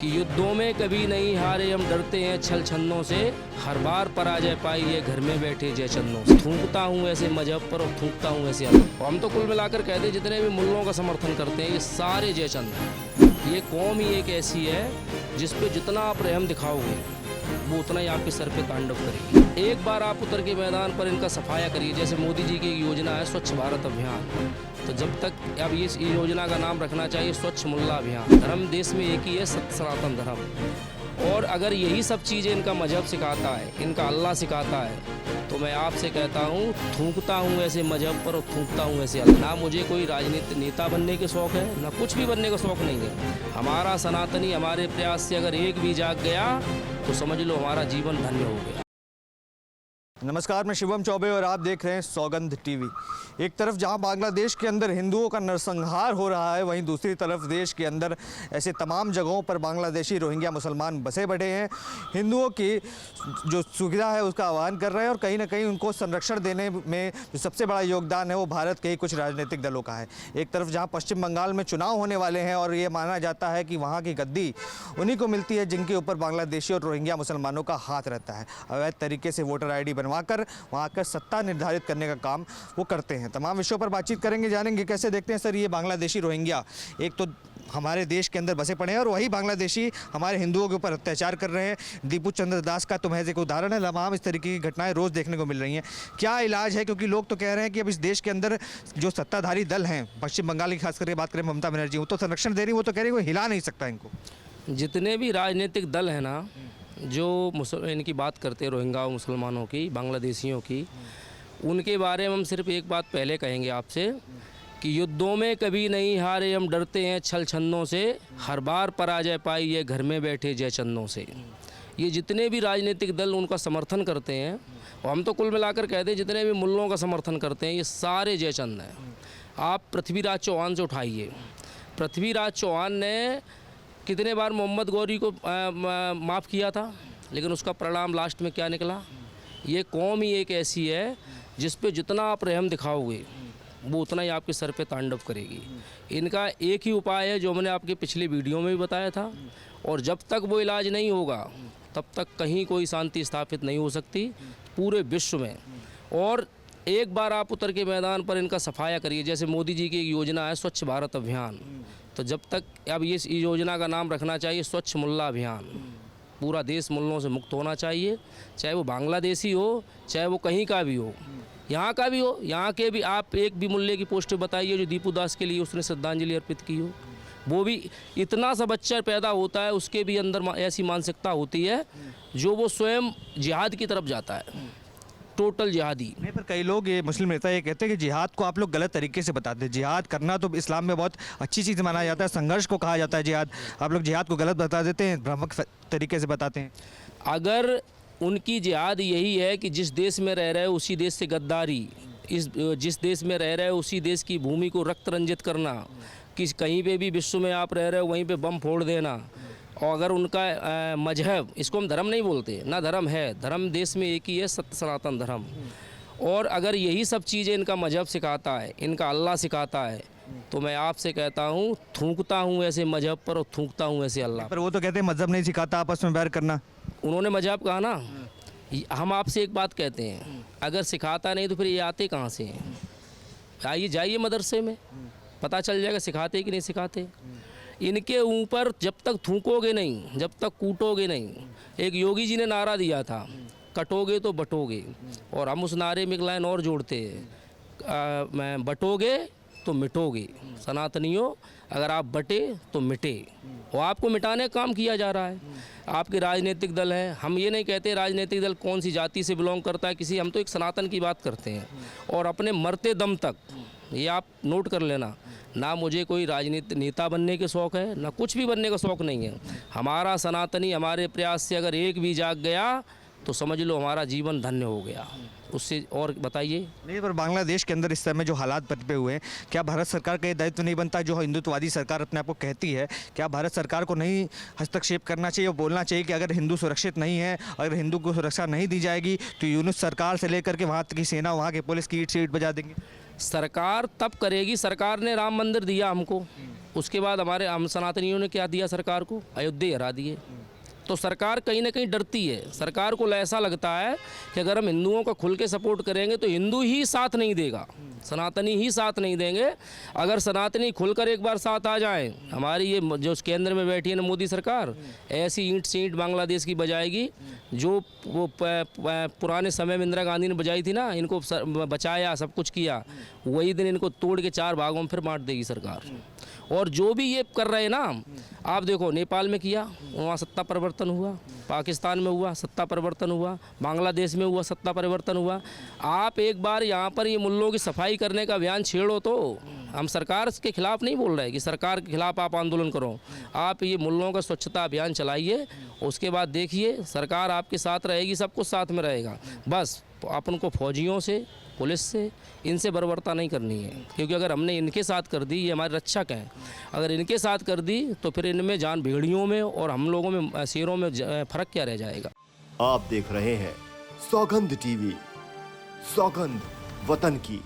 कि युद्धों में कभी नहीं हारे हम, डरते हैं छल छन्नों से, हर बार पराजय पाई है घर में बैठे जय चन्नों से। थूकता हूँ ऐसे मजहब पर और थूकता हूँ ऐसे अल्लाह। हम तो कुल मिलाकर कहते हैं जितने भी मुल्लों का समर्थन करते हैं ये सारे जय चंद हैं। ये कौम ही एक ऐसी है जिस पे जितना आप रहम दिखाओगे वो उतना ही आपके सर पे तांडव करेगी। एक बार आप उतर के मैदान पर इनका सफाया करिए। जैसे मोदी जी की एक योजना है स्वच्छ भारत अभियान, तो जब तक अब इस योजना का नाम रखना चाहिए स्वच्छ मुल्ला अभियान। धर्म देश में एक ही है, सत्य सनातन धर्म। और अगर यही सब चीज़ें इनका मजहब सिखाता है, इनका अल्लाह सिखाता है, तो मैं आपसे कहता हूँ थूकता हूँ ऐसे मजहब पर और थूकता हूँ ऐसे अल्लाह। ना मुझे कोई राजनीतिक नेता बनने के शौक़ है, ना कुछ भी बनने का शौक़ नहीं है। हमारा सनातनी हमारे प्रयास से अगर एक भी जाग गया तो समझ लो हमारा जीवन धन्य हो गया। नमस्कार, मैं शिवम चौबे और आप देख रहे हैं सौगंध टीवी। एक तरफ जहां बांग्लादेश के अंदर हिंदुओं का नरसंहार हो रहा है, वहीं दूसरी तरफ देश के अंदर ऐसे तमाम जगहों पर बांग्लादेशी रोहिंग्या मुसलमान बसे बैठे हैं। हिंदुओं की जो सुविधा है उसका आह्वान कर रहे हैं और कहीं ना कहीं उनको संरक्षण देने में जो सबसे बड़ा योगदान है वो भारत के ही कुछ राजनीतिक दलों का है। एक तरफ जहाँ पश्चिम बंगाल में चुनाव होने वाले हैं और ये माना जाता है कि वहाँ की गद्दी उन्हीं को मिलती है जिनके ऊपर बांग्लादेशी और रोहिंग्या मुसलमानों का हाथ रहता है। अवैध तरीके से वोटर ID बनवाकर वहाँ का सत्ता निर्धारित करने का काम वो करते हैं। तमाम विषयों पर बातचीत करेंगे, जानेंगे कैसे देखते हैं सर ये बांग्लादेशी रोहिंग्या एक तो हमारे देश के अंदर बसे पड़े हैं और वही बांग्लादेशी हमारे हिंदुओं के ऊपर अत्याचार कर रहे हैं। दीपू चंद्र दास का तो महज एक उदाहरण है, तमाम इस तरीके की घटनाएं रोज़ देखने को मिल रही हैं। क्या इलाज है, क्योंकि लोग तो कह रहे हैं कि अब इस देश के अंदर जो सत्ताधारी दल हैं, पश्चिम बंगाल की खास करके बात करें ममता बनर्जी, वो तो संरक्षण दे रही, वो तो कह रही वो हिला नहीं सकता इनको। जितने भी राजनीतिक दल हैं ना जो इनकी बात करते हैं रोहिंग्या मुसलमानों की, बांग्लादेशियों की, उनके बारे में हम सिर्फ एक बात पहले कहेंगे आपसे कि युद्धों में कभी नहीं हारे हम, डरते हैं छल छन्नों से, हर बार पराजय पाई है घर में बैठे जय चन्नों से। ये जितने भी राजनीतिक दल उनका समर्थन करते हैं, और हम तो कुल मिलाकर कहते हैं जितने भी मुल्लों का समर्थन करते हैं ये सारे जय चंद हैं। आप पृथ्वीराज चौहान से उठाइए, पृथ्वीराज चौहान ने कितने बार मोहम्मद गौरी को माफ़ किया था, लेकिन उसका परिणाम लास्ट में क्या निकला। ये कौम ही एक ऐसी है जिस पे जितना आप रहम दिखाओगे वो उतना ही आपके सर पे तांडव करेगी। इनका एक ही उपाय है जो मैंने आपके पिछले वीडियो में भी बताया था, और जब तक वो इलाज नहीं होगा तब तक कहीं कोई शांति स्थापित नहीं हो सकती पूरे विश्व में। और एक बार आप उतर के मैदान पर इनका सफाया करिए। जैसे मोदी जी की एक योजना है स्वच्छ भारत अभियान, तो जब तक अब इस योजना का नाम रखना चाहिए स्वच्छ मुल्ला अभियान। पूरा देश मुल्लों से मुक्त होना चाहिए, चाहे वो बांग्लादेशी हो, चाहे वो कहीं का भी हो, यहाँ का भी हो, यहाँ के भी। आप एक भी मुल्ले की पोस्ट बताइए जो दीपू दास के लिए उसने श्रद्धांजलि अर्पित की हो। वो भी इतना सा बच्चा पैदा होता है उसके भी अंदर ऐसी मानसिकता होती है जो वो स्वयं जिहाद की तरफ जाता है, टोटल जिहादी। नहीं, पर कई लोग, ये मुस्लिम नेता ये कहते हैं कि जिहाद को आप लोग गलत तरीके से बताते हैं। जिहाद करना तो इस्लाम में बहुत अच्छी चीज़ माना जाता है, संघर्ष को कहा जाता है जिहाद। आप लोग जिहाद को गलत बता देते हैं, भ्रामक तरीके से बताते हैं। अगर उनकी जिहाद यही है कि जिस देश में रह रहे हो उसी देश से गद्दारी, जिस देश में रह रहे हो उसी देश की भूमि को रक्त रंजित करना, कि कहीं पे भी विश्व में आप रह रहे हो वहीं पे बम फोड़ देना, और अगर उनका मजहब, इसको हम धर्म नहीं बोलते, ना धर्म है, धर्म देश में एक ही है, सत्य सनातन धर्म। और अगर यही सब चीज़ें इनका मजहब सिखाता है, इनका अल्लाह सिखाता है, तो मैं आपसे कहता हूँ थूकता हूँ ऐसे मजहब पर और थूकता हूँ ऐसे अल्लाह। पर वो तो कहते हैं मजहब नहीं सिखाता आपस में बैर करना। उन्होंने मजहब कहा ना। हम आपसे एक बात कहते हैं, अगर सिखाता नहीं तो फिर ये आते कहाँ से हैं। आइए जाइए मदरसे में, पता चल जाएगा सिखाते कि नहीं सिखाते। इनके ऊपर जब तक थूकोगे नहीं, जब तक कूटोगे नहीं। एक योगी जी ने नारा दिया था, कटोगे तो बटोगे, और हम उस नारे में एक लाइन और जोड़ते हैं, बटोगे तो मिटोगे। सनातनियों, अगर आप बटे तो मिटे, और आपको मिटाने का काम किया जा रहा है। आपके राजनीतिक दल है, हम ये नहीं कहते राजनीतिक दल कौन सी जाति से बिलोंग करता है किसी, हम तो एक सनातन की बात करते हैं। और अपने मरते दम तक, ये आप नोट कर लेना, ना मुझे कोई राजनीतिक नेता बनने के शौक़ है, ना कुछ भी बनने का शौक़ नहीं है। हमारा सनातनी हमारे प्रयास से अगर एक भी जाग गया तो समझ लो हमारा जीवन धन्य हो गया। उससे और बताइए। नहीं, पर बांग्लादेश के अंदर इस समय जो हालात पनपे हुए हैं, क्या भारत सरकार का ये दायित्व नहीं बनता, जो हिंदुत्ववादी सरकार अपने आप को कहती है, क्या भारत सरकार को नहीं हस्तक्षेप करना चाहिए और बोलना चाहिए कि अगर हिंदू सुरक्षित नहीं है, अगर हिंदू को सुरक्षा नहीं दी जाएगी तो यूनुस सरकार से लेकर के वहाँ की सेना, वहाँ के पुलिस की ईंट से ईंट बजा देंगे। सरकार तब करेगी, सरकार ने राम मंदिर दिया हमको, उसके बाद हम सनातनियों ने क्या दिया सरकार को? अयोध्या हरा दिए। तो सरकार कहीं ना कहीं डरती है। सरकार को ऐसा लगता है कि अगर हम हिंदुओं को खुल के सपोर्ट करेंगे तो हिंदू ही साथ नहीं देगा, सनातनी ही साथ नहीं देंगे। अगर सनातनी खुलकर एक बार साथ आ जाएं, हमारी ये जो केंद्र में बैठी है ना मोदी सरकार, ऐसी ईंट से ईंट बांग्लादेश की बजाएगी जो वो पुराने समय में इंदिरा गांधी ने बजाई थी ना, इनको बचाया, सब कुछ किया, वही दिन इनको तोड़ के 4 भागों में फिर बांट देगी सरकार। और जो भी ये कर रहे हैं ना, आप देखो नेपाल में किया, वहाँ सत्ता परिवर्तन हुआ, पाकिस्तान में हुआ सत्ता परिवर्तन हुआ, बांग्लादेश में हुआ सत्ता परिवर्तन हुआ। आप एक बार यहाँ पर ये मुल्लों की सफाई करने का अभियान छेड़ो तो, हम सरकार के खिलाफ नहीं बोल रहे कि सरकार के खिलाफ आप आंदोलन करो, आप ये मुल्लों का स्वच्छता अभियान चलाइए, उसके बाद देखिए सरकार आपके साथ रहेगी, सब कुछ साथ में रहेगा। बस अपन को फौजियों से, पुलिस से, इनसे बर्बरता नहीं करनी है, क्योंकि अगर हमने इनके साथ कर दी, ये हमारे रक्षक हैं, अगर इनके साथ कर दी तो फिर इनमें जान भेड़ियों में और हम लोगों में, शेरों में फर्क क्या रह जाएगा। आप देख रहे हैं सौगंध टीवी, सौगंध वतन की।